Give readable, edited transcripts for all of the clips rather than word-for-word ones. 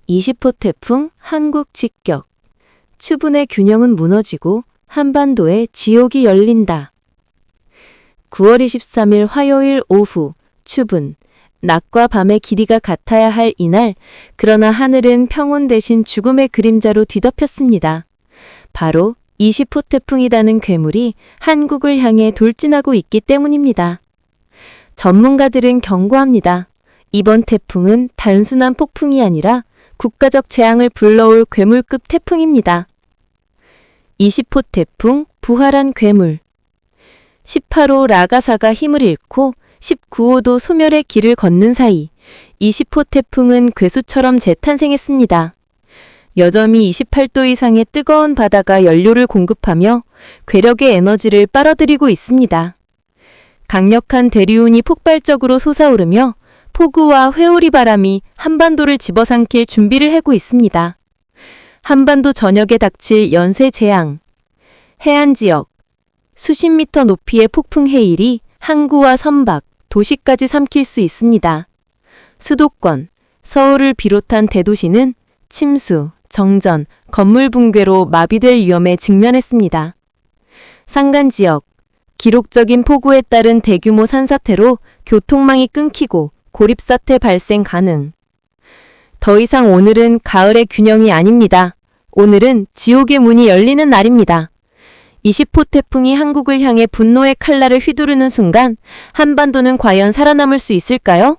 20호 태풍 한국 직격. 추분의 균형은 무너지고 한반도에 지옥이 열린다. 9월 23일 화요일 오후 추분. 낮과 밤의 길이가 같아야 할 이날, 그러나 하늘은 평온 대신 죽음의 그림자로 뒤덮였습니다. 바로 20호 태풍이라는 괴물이 한국을 향해 돌진하고 있기 때문입니다. 전문가들은 경고합니다. 이번 태풍은 단순한 폭풍이 아니라 국가적 재앙을 불러올 괴물급 태풍입니다. 20호 태풍 부활한 괴물. 18호 라가사가 힘을 잃고 19호도 소멸의 길을 걷는 사이 20호 태풍은 괴수처럼 재탄생했습니다. 여점이 28도 이상의 뜨거운 바다가 연료를 공급하며 괴력의 에너지를 빨아들이고 있습니다. 강력한 대류운이 폭발적으로 솟아오르며 폭우와 회오리 바람이 한반도를 집어삼킬 준비를 하고 있습니다. 한반도 전역에 닥칠 연쇄 재앙. 해안 지역. 수십 미터 높이의 폭풍 해일이 항구와 선박, 도시까지 삼킬 수 있습니다. 수도권, 서울을 비롯한 대도시는 침수, 정전, 건물 붕괴로 마비될 위험에 직면했습니다. 산간 지역. 기록적인 폭우에 따른 대규모 산사태로 교통망이 끊기고 고립사태 발생 가능. 더 이상 오늘은 가을의 균형이 아닙니다. 오늘은 지옥의 문이 열리는 날입니다. 20호 태풍이 한국을 향해 분노의 칼날을 휘두르는 순간 한반도는 과연 살아남을 수 있을까요?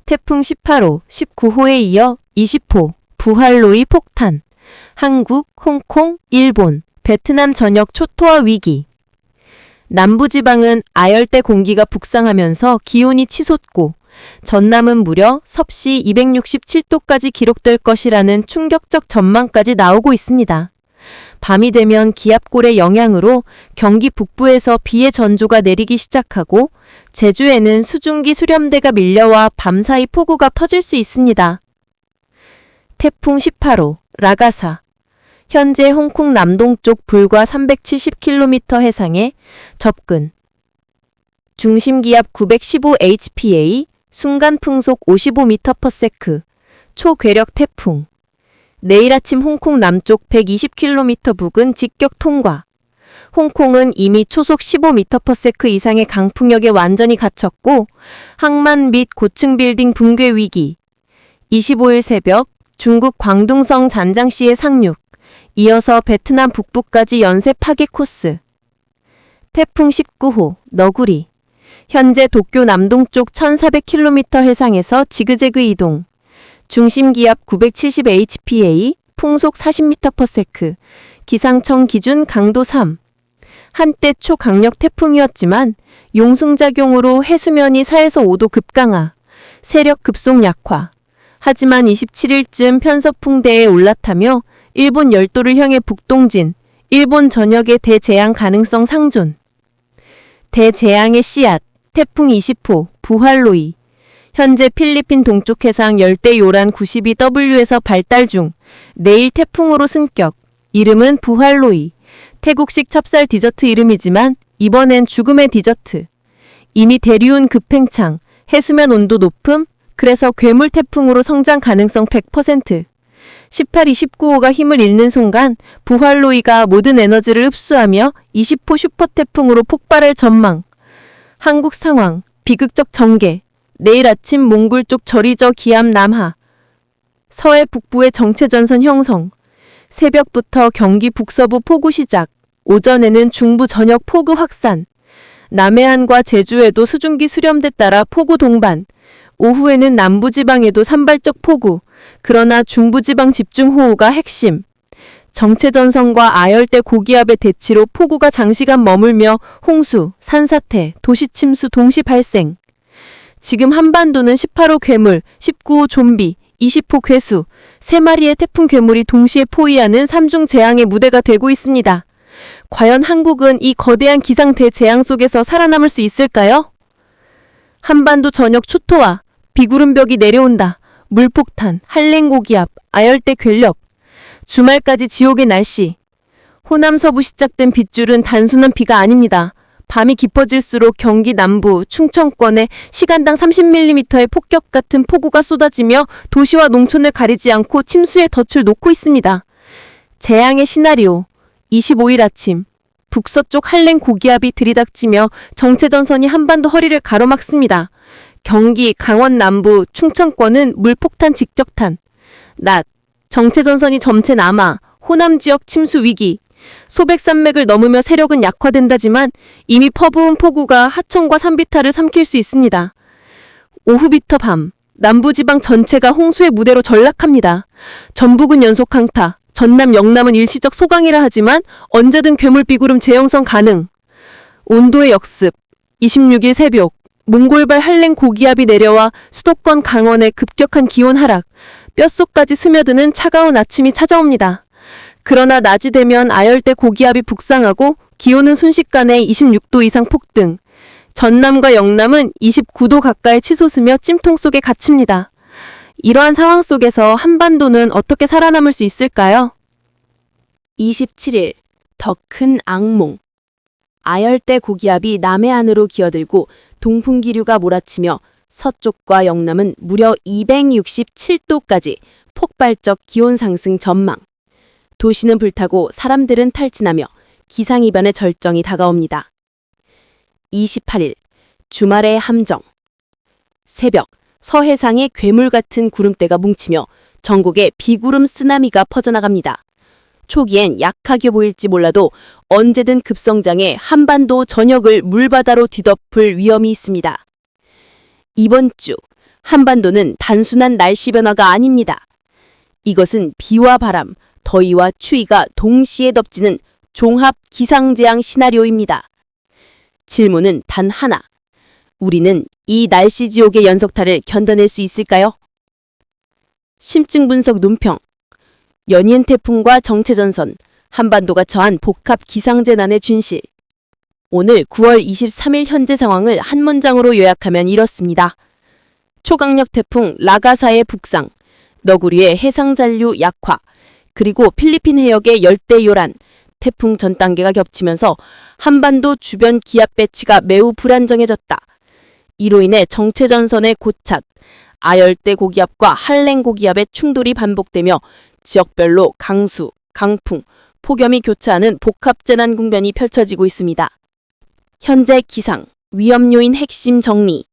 태풍 18호, 19호에 이어 20호, 부활로이 폭탄. 한국, 홍콩, 일본, 베트남 전역 초토화 위기. 남부지방은 아열대 공기가 북상하면서 기온이 치솟고 전남은 무려 섭씨 267도까지 기록될 것이라는 충격적 전망까지 나오고 있습니다. 밤이 되면 기압골의 영향으로 경기 북부에서 비의 전조가 내리기 시작하고 제주에는 수증기 수렴대가 밀려와 밤사이 폭우가 터질 수 있습니다. 태풍 18호 라가사. 현재 홍콩 남동쪽 불과 370km 해상에 접근. 중심기압 915 HPA, 순간 풍속 55m/s, 초괴력 태풍. 내일 아침 홍콩 남쪽 120km 부근 직격 통과. 홍콩은 이미 초속 15m/s 이상의 강풍력에 완전히 갇혔고 항만 및 고층 빌딩 붕괴 위기. 25일 새벽 중국 광둥성 잔장시에 상륙. 이어서 베트남 북부까지 연쇄 파괴 코스. 태풍 19호 너구리. 현재 도쿄 남동쪽 1400km 해상에서 지그재그 이동. 중심기압 970 HPA, 풍속 40m/s, 기상청 기준 강도 3. 한때 초강력 태풍이었지만 용승작용으로 해수면이 4에서 5도 급강하, 세력 급속 약화. 하지만 27일쯤 편서풍대에 올라타며 일본 열도를 향해 북동진, 일본 전역의 대재앙 가능성 상존. 대재앙의 씨앗, 태풍 20호, 부활로이. 현재 필리핀 동쪽 해상 열대 요란 92W에서 발달 중, 내일 태풍으로 승격. 이름은 부활로이. 태국식 찹쌀 디저트 이름이지만 이번엔 죽음의 디저트. 이미 대류운 급팽창, 해수면 온도 높음, 그래서 괴물 태풍으로 성장 가능성 100%. 18, 29호가 힘을 잃는 순간 부활로이가 모든 에너지를 흡수하며 20호 슈퍼태풍으로 폭발할 전망. 한국 상황, 비극적 전개. 내일 아침 몽골 쪽 저리저 기압 남하. 서해 북부의 정체전선 형성. 새벽부터 경기 북서부 폭우 시작. 오전에는 중부 전역 폭우 확산. 남해안과 제주에도 수증기 수렴대 따라 폭우 동반. 오후에는 남부지방에도 산발적 폭우. 그러나 중부지방 집중호우가 핵심. 정체전선과 아열대 고기압의 대치로 폭우가 장시간 머물며 홍수, 산사태, 도시침수 동시 발생. 지금 한반도는 18호 괴물, 19호 좀비, 20호 괴수, 3마리의 태풍 괴물이 동시에 포위하는 삼중 재앙의 무대가 되고 있습니다. 과연 한국은 이 거대한 기상 대재앙 속에서 살아남을 수 있을까요? 한반도 전역 초토화, 비구름벽이 내려온다. 물폭탄, 한랭고기압, 아열대 괴력. 주말까지 지옥의 날씨. 호남 서부 시작된 빗줄은 단순한 비가 아닙니다. 밤이 깊어질수록 경기 남부, 충청권에 시간당 30mm의 폭격 같은 폭우가 쏟아지며 도시와 농촌을 가리지 않고 침수의 덫을 놓고 있습니다. 재앙의 시나리오. 25일 아침, 북서쪽 한랭 고기압이 들이닥치며 정체전선이 한반도 허리를 가로막습니다. 경기, 강원 남부, 충청권은 물폭탄 직접탄. 낮, 정체전선이 점체 남하, 호남 지역 침수 위기. 소백산맥을 넘으며 세력은 약화된다지만 이미 퍼부은 폭우가 하천과 산비탈을 삼킬 수 있습니다. 오후부터 밤, 남부지방 전체가 홍수의 무대로 전락합니다. 전북은 연속 강타, 전남, 영남은 일시적 소강이라 하지만 언제든 괴물비구름 재형성 가능. 온도의 역습, 26일 새벽, 몽골발 한랭 고기압이 내려와 수도권 강원의 급격한 기온 하락, 뼛속까지 스며드는 차가운 아침이 찾아옵니다. 그러나 낮이 되면 아열대 고기압이 북상하고 기온은 순식간에 26도 이상 폭등. 전남과 영남은 29도 가까이 치솟으며 찜통 속에 갇힙니다. 이러한 상황 속에서 한반도는 어떻게 살아남을 수 있을까요? 27일, 더 큰 악몽. 아열대 고기압이 남해안으로 기어들고 동풍기류가 몰아치며 서쪽과 영남은 무려 267도까지 폭발적 기온 상승 전망. 도시는 불타고 사람들은 탈진하며 기상이변의 절정이 다가옵니다. 28일, 주말의 함정. 새벽, 서해상에 괴물 같은 구름대가 뭉치며 전국에 비구름 쓰나미가 퍼져나갑니다. 초기엔 약하게 보일지 몰라도 언제든 급성장해 한반도 전역을 물바다로 뒤덮을 위험이 있습니다. 이번 주, 한반도는 단순한 날씨 변화가 아닙니다. 이것은 비와 바람, 더위와 추위가 동시에 덮치는 종합 기상재앙 시나리오입니다. 질문은 단 하나. 우리는 이 날씨 지옥의 연속타를 견뎌낼 수 있을까요? 심층 분석 논평. 연이은 태풍과 정체전선, 한반도가 처한 복합 기상재난의 준실. 오늘 9월 23일 현재 상황을 한 문장으로 요약하면 이렇습니다. 초강력 태풍 라가사의 북상, 너구리의 해상잔류 약화, 그리고 필리핀 해역의 열대요란, 태풍 전 단계가 겹치면서 한반도 주변 기압 배치가 매우 불안정해졌다. 이로 인해 정체전선의 고착, 아열대 고기압과 한랭 고기압의 충돌이 반복되며 지역별로 강수, 강풍, 폭염이 교차하는 복합재난 국면이 펼쳐지고 있습니다. 현재 기상, 위험 요인 핵심 정리.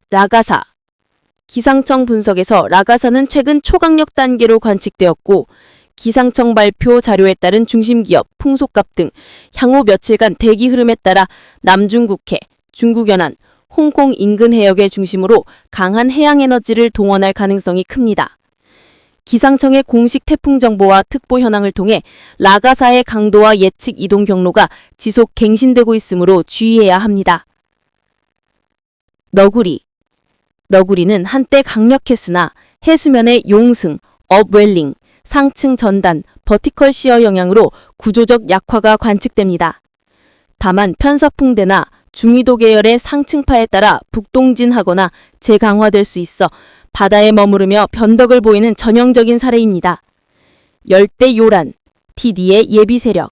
라가사. 기상청 분석에서 라가사는 최근 초강력 단계로 관측되었고 기상청 발표 자료에 따른 중심기업, 풍속갑 등 향후 며칠간 대기 흐름에 따라 남중국해, 중국연안, 홍콩 인근 해역의 중심으로 강한 해양에너지를 동원할 가능성이 큽니다. 기상청의 공식 태풍 정보와 특보 현황을 통해 라가사의 강도와 예측 이동 경로가 지속 갱신되고 있으므로 주의해야 합니다. 너구리. 너구리는 한때 강력했으나 해수면의 용승, 업웰링, 상층 전단, 버티컬 시어 영향으로 구조적 약화가 관측됩니다. 다만 편서풍대나 중위도 계열의 상층파에 따라 북동진하거나 재강화될 수 있어 바다에 머무르며 변덕을 보이는 전형적인 사례입니다. 열대요란, TD의 예비 세력.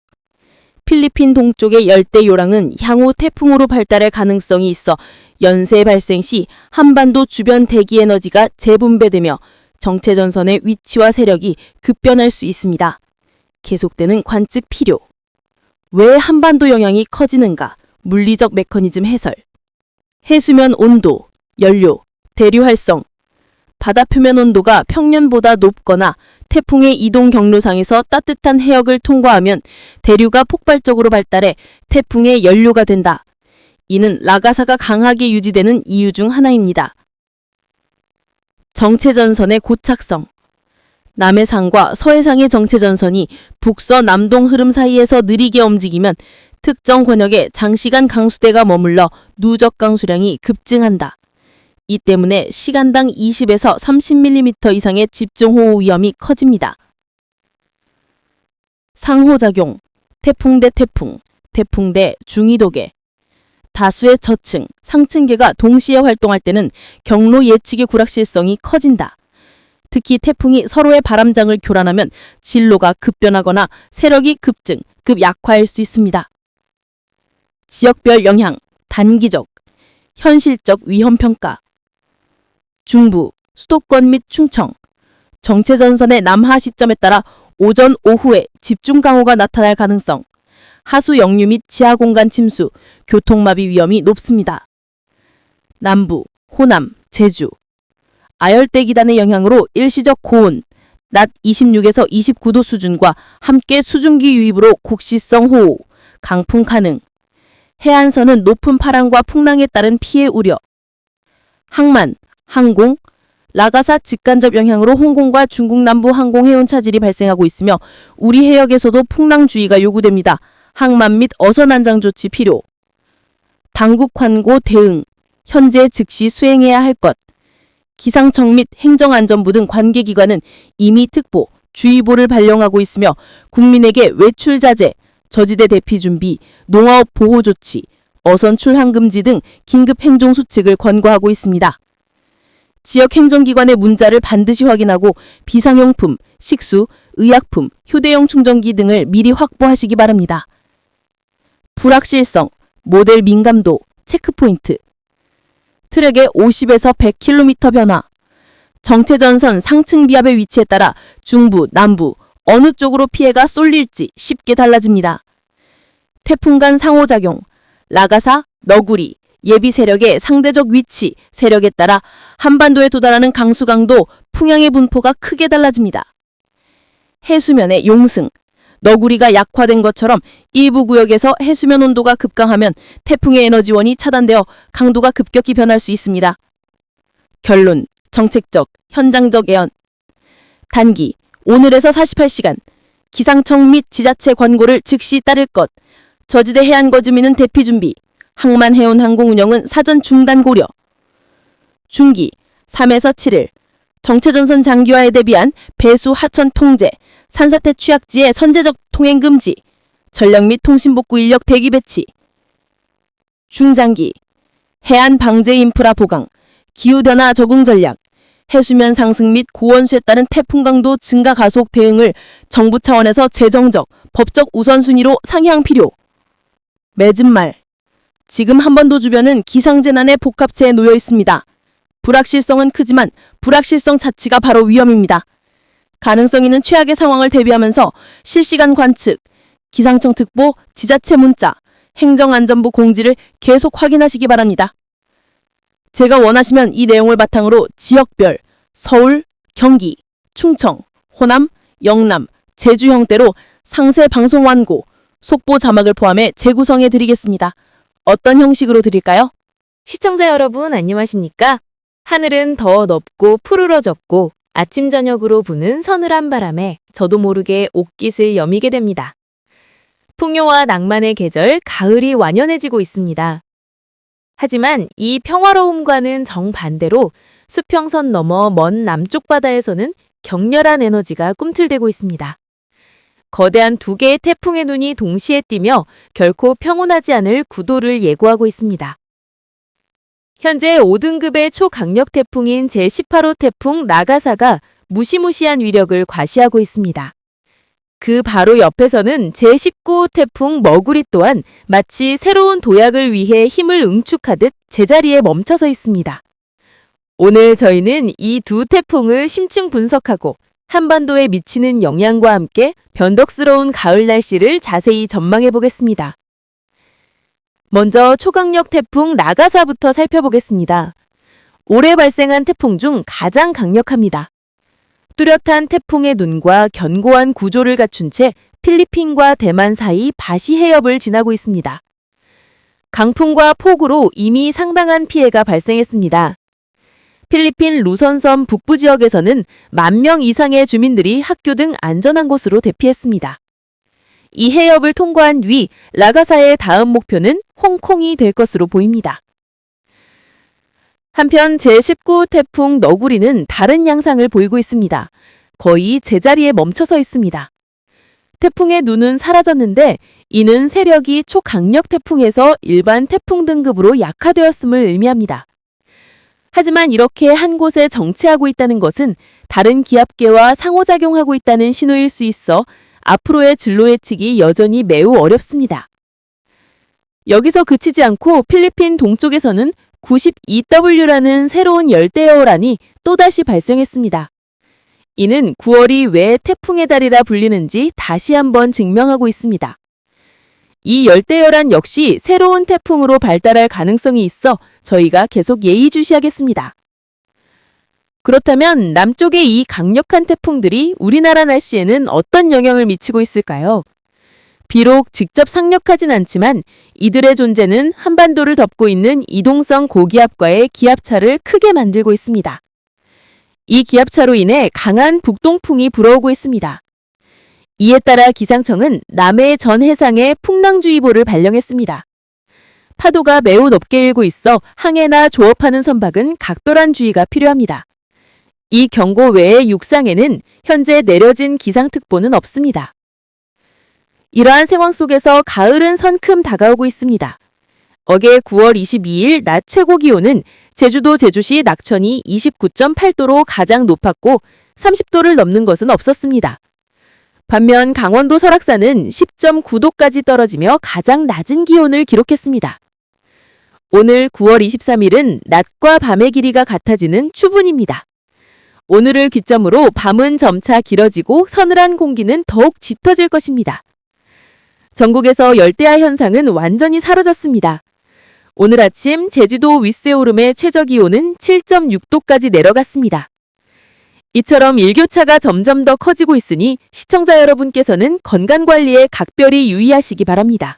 필리핀 동쪽의 열대요랑은 향후 태풍으로 발달할 가능성이 있어 연쇄 발생 시 한반도 주변 대기 에너지가 재분배되며 정체전선의 위치와 세력이 급변할 수 있습니다. 계속되는 관측 필요. 왜 한반도 영향이 커지는가? 물리적 메커니즘 해설. 해수면 온도, 연료, 대류 활성. 바다 표면 온도가 평년보다 높거나 태풍의 이동 경로상에서 따뜻한 해역을 통과하면 대류가 폭발적으로 발달해 태풍의 연료가 된다. 이는 라가사가 강하게 유지되는 이유 중 하나입니다. 정체전선의 고착성. 남해상과 서해상의 정체전선이 북서-남동 흐름 사이에서 느리게 움직이면 특정 권역에 장시간 강수대가 머물러 누적 강수량이 급증한다. 이 때문에 시간당 20에서 30mm 이상의 집중호우 위험이 커집니다. 상호작용, 태풍 대 태풍, 태풍 대 중위도계. 다수의 저층, 상층계가 동시에 활동할 때는 경로 예측의 불확실성이 커진다. 특히 태풍이 서로의 바람장을 교란하면 진로가 급변하거나 세력이 급증, 급약화할 수 있습니다. 지역별 영향, 단기적, 현실적 위험평가. 중부, 수도권 및 충청, 정체전선의 남하 시점에 따라 오전, 오후에 집중 강우가 나타날 가능성, 하수 역류 및 지하 공간 침수, 교통마비 위험이 높습니다. 남부, 호남, 제주, 아열대 기단의 영향으로 일시적 고온, 낮 26에서 29도 수준과 함께 수증기 유입으로 국시성 호우, 강풍 가능. 해안선은 높은 파랑과 풍랑에 따른 피해 우려. 항만, 항공, 라가사 직간접 영향으로 홍콩과 중국 남부 항공 해운 차질이 발생하고 있으며 우리 해역에서도 풍랑 주의가 요구됩니다. 항만 및 어선 안장 조치 필요. 당국 관고 대응, 현재 즉시 수행해야 할 것. 기상청 및 행정안전부 등 관계기관은 이미 특보, 주의보를 발령하고 있으며 국민에게 외출 자제, 저지대 대피 준비, 농아업 보호 조치, 어선 출항 금지 등 긴급 행정 수칙을 권고하고 있습니다. 지역 행정기관의 문자를 반드시 확인하고 비상용품, 식수, 의약품, 휴대용 충전기 등을 미리 확보하시기 바랍니다. 불확실성, 모델 민감도, 체크포인트. 트랙의 50에서 100km 변화. 정체전선 상층 비압의 위치에 따라 중부, 남부, 어느 쪽으로 피해가 쏠릴지 쉽게 달라집니다. 태풍 간 상호작용, 라가사, 너구리, 예비 세력의 상대적 위치, 세력에 따라 한반도에 도달하는 강수 강도, 풍향의 분포가 크게 달라집니다. 해수면의 용승, 너구리가 약화된 것처럼 일부 구역에서 해수면 온도가 급강하면 태풍의 에너지원이 차단되어 강도가 급격히 변할 수 있습니다. 결론, 정책적, 현장적 예언. 단기, 오늘에서 48시간, 기상청 및 지자체 권고를 즉시 따를 것. 저지대 해안거 주민은 대피 준비. 항만 해운 항공 운영은 사전 중단 고려. 중기, 3에서 7일, 정체전선 장기화에 대비한 배수 하천 통제, 산사태 취약지의 선제적 통행 금지, 전력 및 통신복구 인력 대기 배치. 중장기, 해안 방제 인프라 보강, 기후변화 적응 전략, 해수면 상승 및 고원수에 따른 태풍 강도 증가 가속 대응을 정부 차원에서 재정적, 법적 우선순위로 상향 필요. 맺은 말. 지금 한반도 주변은 기상재난의 복합체에 놓여 있습니다. 불확실성은 크지만 불확실성 자체가 바로 위험입니다. 가능성 있는 최악의 상황을 대비하면서 실시간 관측, 기상청 특보, 지자체 문자, 행정안전부 공지를 계속 확인하시기 바랍니다. 제가 원하시면 이 내용을 바탕으로 지역별, 서울, 경기, 충청, 호남, 영남, 제주 형태로 상세 방송 완고, 속보 자막을 포함해 재구성해 드리겠습니다. 어떤 형식으로 드릴까요? 시청자 여러분 안녕하십니까? 하늘은 더 넓고 푸르러졌고 아침 저녁으로 부는 서늘한 바람에 저도 모르게 옷깃을 여미게 됩니다. 풍요와 낭만의 계절 가을이 완연해지고 있습니다. 하지만 이 평화로움과는 정반대로 수평선 너머 먼 남쪽 바다에서는 격렬한 에너지가 꿈틀대고 있습니다. 거대한 두 개의 태풍의 눈이 동시에 띄며 결코 평온하지 않을 구도를 예고하고 있습니다. 현재 5등급의 초강력 태풍인 제18호 태풍 라가사가 무시무시한 위력을 과시하고 있습니다. 그 바로 옆에서는 제19호 태풍 머구리 또한 마치 새로운 도약을 위해 힘을 응축하듯 제자리에 멈춰서 있습니다. 오늘 저희는 이 두 태풍을 심층 분석하고 한반도에 미치는 영향과 함께 변덕스러운 가을 날씨를 자세히 전망해 보겠습니다. 먼저 초강력 태풍 라가사부터 살펴보겠습니다. 올해 발생한 태풍 중 가장 강력합니다. 뚜렷한 태풍의 눈과 견고한 구조를 갖춘 채 필리핀과 대만 사이 바시 해협을 지나고 있습니다. 강풍과 폭우로 이미 상당한 피해가 발생했습니다. 필리핀 루선섬 북부 지역에서는 10,000명 이상의 주민들이 학교 등 안전한 곳으로 대피했습니다. 이 해협을 통과한 뒤 라가사의 다음 목표는 홍콩이 될 것으로 보입니다. 한편 제19호 태풍 너구리는 다른 양상을 보이고 있습니다. 거의 제자리에 멈춰서 있습니다. 태풍의 눈은 사라졌는데 이는 세력이 초강력 태풍에서 일반 태풍 등급으로 약화되었음을 의미합니다. 하지만 이렇게 한 곳에 정체하고 있다는 것은 다른 기압계와 상호작용하고 있다는 신호일 수 있어 앞으로의 진로 예측이 여전히 매우 어렵습니다. 여기서 그치지 않고 필리핀 동쪽에서는 92W라는 새로운 열대어란이 또다시 발생했습니다. 이는 9월이 왜 태풍의 달이라 불리는지 다시 한번 증명하고 있습니다. 이 열대어란 역시 새로운 태풍으로 발달할 가능성이 있어 저희가 계속 예의주시하겠습니다. 그렇다면 남쪽의 이 강력한 태풍들이 우리나라 날씨에는 어떤 영향을 미치고 있을까요? 비록 직접 상륙하진 않지만 이들의 존재는 한반도를 덮고 있는 이동성 고기압과의 기압차를 크게 만들고 있습니다. 이 기압차로 인해 강한 북동풍이 불어오고 있습니다. 이에 따라 기상청은 남해 전 해상에 풍랑주의보를 발령했습니다. 파도가 매우 높게 일고 있어 항해나 조업하는 선박은 각별한 주의가 필요합니다. 이 경고 외에 육상에는 현재 내려진 기상특보는 없습니다. 이러한 상황 속에서 가을은 성큼 다가오고 있습니다. 어제 9월 22일 낮 최고 기온은 제주도 제주시 낙천이 29.8도로 가장 높았고 30도를 넘는 것은 없었습니다. 반면 강원도 설악산은 10.9도까지 떨어지며 가장 낮은 기온을 기록했습니다. 오늘 9월 23일은 낮과 밤의 길이가 같아지는 추분입니다. 오늘을 기점으로 밤은 점차 길어지고 서늘한 공기는 더욱 짙어질 것입니다. 전국에서 열대야 현상은 완전히 사라졌습니다. 오늘 아침 제주도 윗세오름의 최저기온은 7.6도까지 내려갔습니다. 이처럼 일교차가 점점 더 커지고 있으니 시청자 여러분께서는 건강관리에 각별히 유의하시기 바랍니다.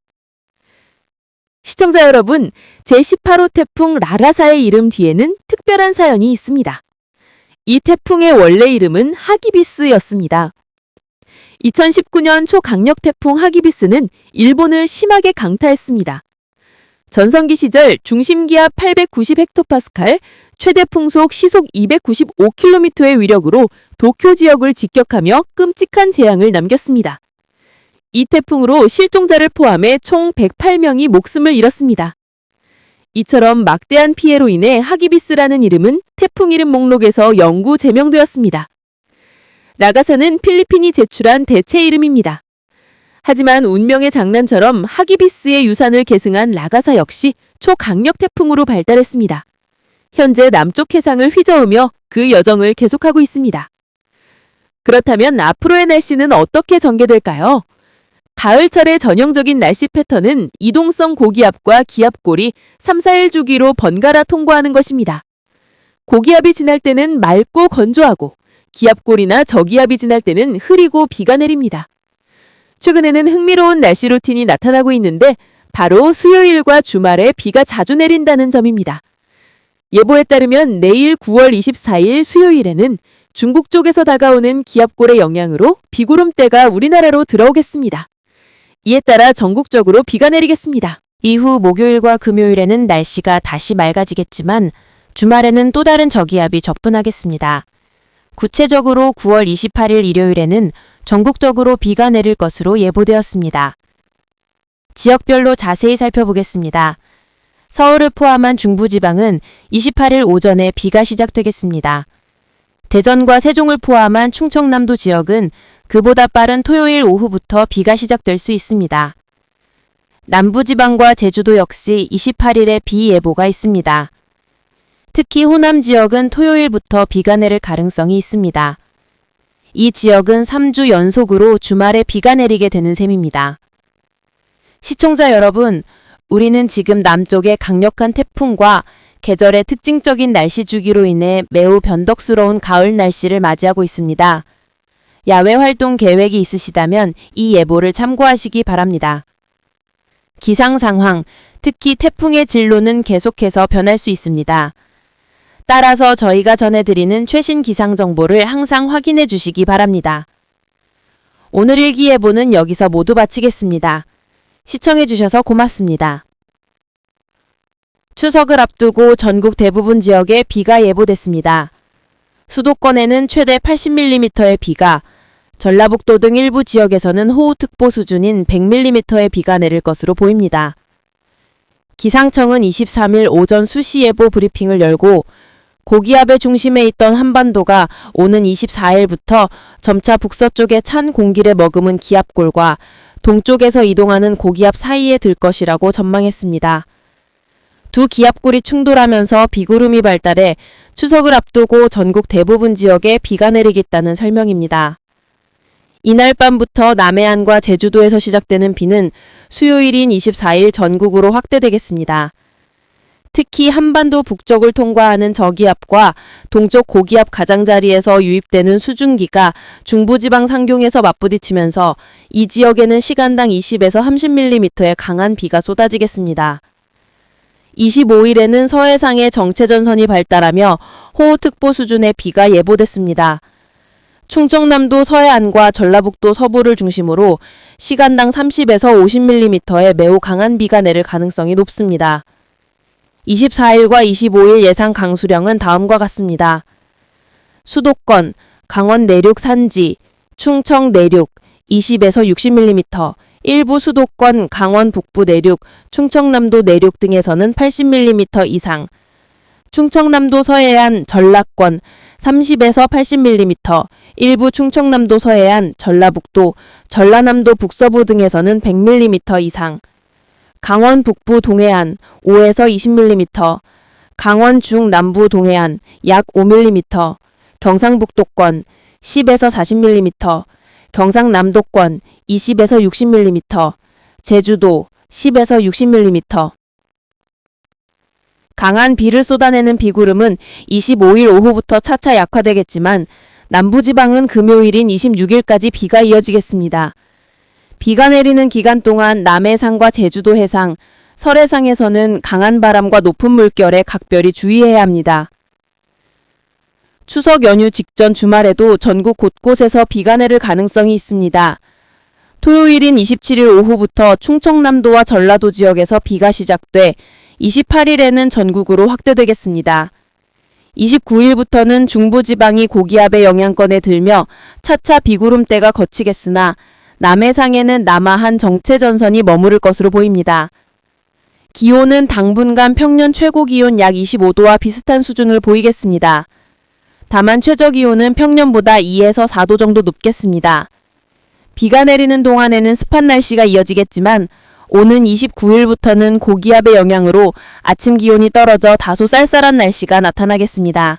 시청자 여러분, 제18호 태풍 라라사의 이름 뒤에는 특별한 사연이 있습니다. 이 태풍의 원래 이름은 하기비스였습니다. 2019년 초강력 태풍 하기비스는 일본을 심하게 강타했습니다. 전성기 시절 중심기압 890헥토파스칼, 최대 풍속 시속 295km의 위력으로 도쿄 지역을 직격하며 끔찍한 재앙을 남겼습니다. 이 태풍으로 실종자를 포함해 총 108명이 목숨을 잃었습니다. 이처럼 막대한 피해로 인해 하기비스라는 이름은 태풍 이름 목록에서 영구 제명되었습니다. 라가사는 필리핀이 제출한 대체 이름입니다. 하지만 운명의 장난처럼 하기비스의 유산을 계승한 라가사 역시 초강력 태풍으로 발달했습니다. 현재 남쪽 해상을 휘저으며 그 여정을 계속하고 있습니다. 그렇다면 앞으로의 날씨는 어떻게 전개될까요? 가을철의 전형적인 날씨 패턴은 이동성 고기압과 기압골이 3, 4일 주기로 번갈아 통과하는 것입니다. 고기압이 지날 때는 맑고 건조하고 기압골이나 저기압이 지날 때는 흐리고 비가 내립니다. 최근에는 흥미로운 날씨 루틴이 나타나고 있는데 바로 수요일과 주말에 비가 자주 내린다는 점입니다. 예보에 따르면 내일 9월 24일 수요일에는 중국 쪽에서 다가오는 기압골의 영향으로 비구름대가 우리나라로 들어오겠습니다. 이에 따라 전국적으로 비가 내리겠습니다. 이후 목요일과 금요일에는 날씨가 다시 맑아지겠지만 주말에는 또 다른 저기압이 접근하겠습니다. 구체적으로 9월 28일 일요일에는 전국적으로 비가 내릴 것으로 예보되었습니다. 지역별로 자세히 살펴보겠습니다. 서울을 포함한 중부지방은 28일 오전에 비가 시작되겠습니다. 대전과 세종을 포함한 충청남도 지역은 그보다 빠른 토요일 오후부터 비가 시작될 수 있습니다. 남부지방과 제주도 역시 28일에 비 예보가 있습니다. 특히 호남 지역은 토요일부터 비가 내릴 가능성이 있습니다. 이 지역은 3주 연속으로 주말에 비가 내리게 되는 셈입니다. 시청자 여러분, 우리는 지금 남쪽의 강력한 태풍과 계절의 특징적인 날씨 주기로 인해 매우 변덕스러운 가을 날씨를 맞이하고 있습니다. 야외 활동 계획이 있으시다면 이 예보를 참고하시기 바랍니다. 기상 상황, 특히 태풍의 진로는 계속해서 변할 수 있습니다. 따라서 저희가 전해드리는 최신 기상 정보를 항상 확인해 주시기 바랍니다. 오늘 일기예보는 여기서 모두 마치겠습니다. 시청해 주셔서 고맙습니다. 추석을 앞두고 전국 대부분 지역에 비가 예보됐습니다. 수도권에는 최대 80mm의 비가, 전라북도 등 일부 지역에서는 호우특보 수준인 100mm의 비가 내릴 것으로 보입니다. 기상청은 23일 오전 수시 예보 브리핑을 열고 고기압의 중심에 있던 한반도가 오는 24일부터 점차 북서쪽의 찬 공기를 머금은 기압골과 동쪽에서 이동하는 고기압 사이에 들 것이라고 전망했습니다. 두 기압골이 충돌하면서 비구름이 발달해 추석을 앞두고 전국 대부분 지역에 비가 내리겠다는 설명입니다. 이날 밤부터 남해안과 제주도에서 시작되는 비는 수요일인 24일 전국으로 확대되겠습니다. 특히 한반도 북쪽을 통과하는 저기압과 동쪽 고기압 가장자리에서 유입되는 수증기가 중부지방 상공에서 맞부딪히면서 이 지역에는 시간당 20에서 30mm의 강한 비가 쏟아지겠습니다. 25일에는 서해상에 정체전선이 발달하며 호우특보 수준의 비가 예보됐습니다. 충청남도 서해안과 전라북도 서부를 중심으로 시간당 30에서 50mm의 매우 강한 비가 내릴 가능성이 높습니다. 24일과 25일 예상 강수량은 다음과 같습니다. 수도권, 강원 내륙 산지, 충청 내륙 20에서 60mm, 일부 수도권, 강원 북부 내륙, 충청남도 내륙 등에서는 80mm 이상, 충청남도 서해안, 전라권 30에서 80mm, 일부 충청남도 서해안, 전라북도, 전라남도 북서부 등에서는 100mm 이상, 강원 북부 동해안 5에서 20mm, 강원 중남부 동해안 약 5mm, 경상북도권 10에서 40mm, 경상남도권 20에서 60mm, 제주도 10에서 60mm. 강한 비를 쏟아내는 비구름은 25일 오후부터 차차 약화되겠지만 남부지방은 금요일인 26일까지 비가 이어지겠습니다. 비가 내리는 기간 동안 남해상과 제주도 해상, 설해상에서는 강한 바람과 높은 물결에 각별히 주의해야 합니다. 추석 연휴 직전 주말에도 전국 곳곳에서 비가 내릴 가능성이 있습니다. 토요일인 27일 오후부터 충청남도와 전라도 지역에서 비가 시작돼 28일에는 전국으로 확대되겠습니다. 29일부터는 중부지방이 고기압의 영향권에 들며 차차 비구름대가 걷히겠으나 남해상에는 남하한 정체전선이 머무를 것으로 보입니다. 기온은 당분간 평년 최고기온 약 25도와 비슷한 수준을 보이겠습니다. 다만 최저기온은 평년보다 2에서 4도 정도 높겠습니다. 비가 내리는 동안에는 습한 날씨가 이어지겠지만 오는 29일부터는 고기압의 영향으로 아침 기온이 떨어져 다소 쌀쌀한 날씨가 나타나겠습니다.